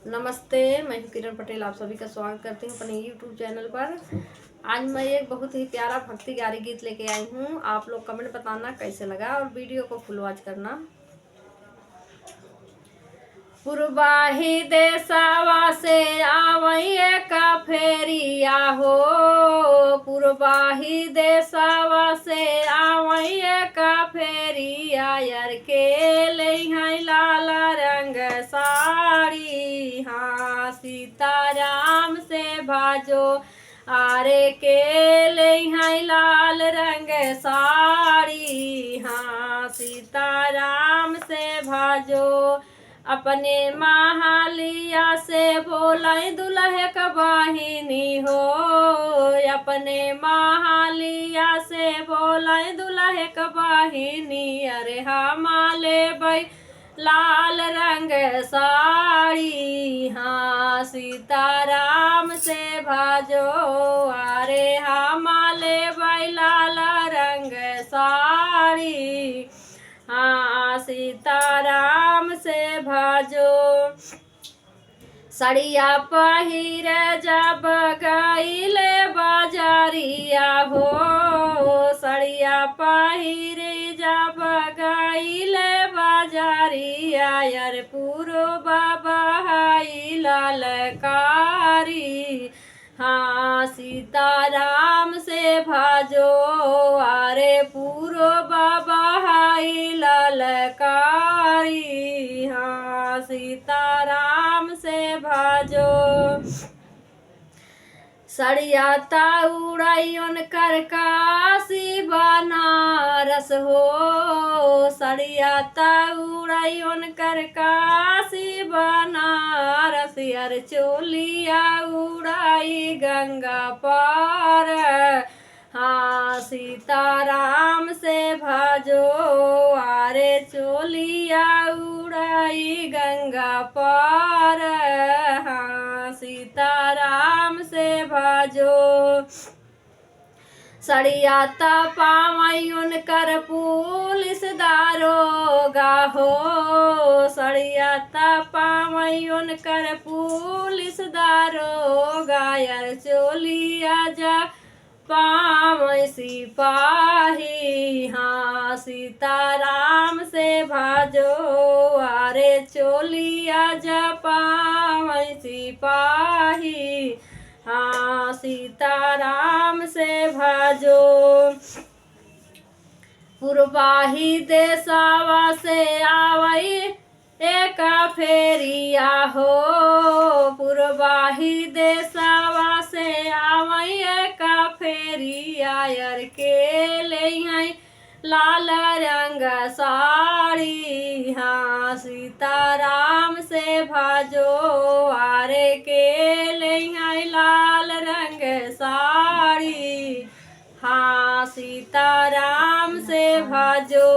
नमस्ते, मैं हूं किरण पटेल। आप सभी का स्वागत करती हूं अपने YouTube चैनल पर। आज मैं एक बहुत ही प्यारा भक्ति गारी गीत लेके आई हूं। आप लोग कमेंट बताना कैसे लगा और वीडियो को फुल वॉच करना। पुरबाही देशवा से आवैये का फेरिया हो, पुरबाही देशवा से आवैये का फेरिया यार के लइहै लाल रंग साड़ी। हाँ सीताराम से भाजो आरे के लइहै लाल रंग साड़ी। हाँ सीताराम से भाजो अपने महालिया से बोलाई दुल्हे का वाहिनी हो, अपने महालिया से बोलाई दुल्हे का वाहिनी। अरे हमाले भाई लाल रंग साड़ी। हाँ सीताराम से भाजो अरे हमाले भाई लाल रंग साड़ी। हाँ सीताराम से भाजो सड़िया पहिर जब गईले बाजारिया हो, सड़िया पहिर जब गईले बाजारिया यार पूरो बाबा हाई ललकारी। हाँ सीताराम से भाजो अरे पूरो बाबा हाई ललकारी। हाँ सीताराम से भाजो सड़िया उड़ाइयोन कर काशी बनारस हो, सड़िया उड़ाइयोन कर काशी बनारस यार चोलिया उड़ाई गंगा पार। हाँ सीताराम से भाजो अरे चोलिया उड़ाई गंगा पार। हाँ सीताराम से भाजो सड़िया पावैन कर पुलिस दारोगा हो, सड़िया पावैन कर पुलिस दारोगा यार चोलिया जा पावै सिपाही। हाँ सीताराम से भाजो अरे चोलिया जा पावै सिपाही। हाँ सीताराम से भाजो पुरबाही देशवा से आवई एक फेरिया हो, पुरबाही देशवा से आवई एक फेरिया यार के लइहै लाल रंग साड़ी। हाँ सीताराम से भाजो आरे के लइहै लाल रंग साड़ी। हाँ सीताराम से भाजो।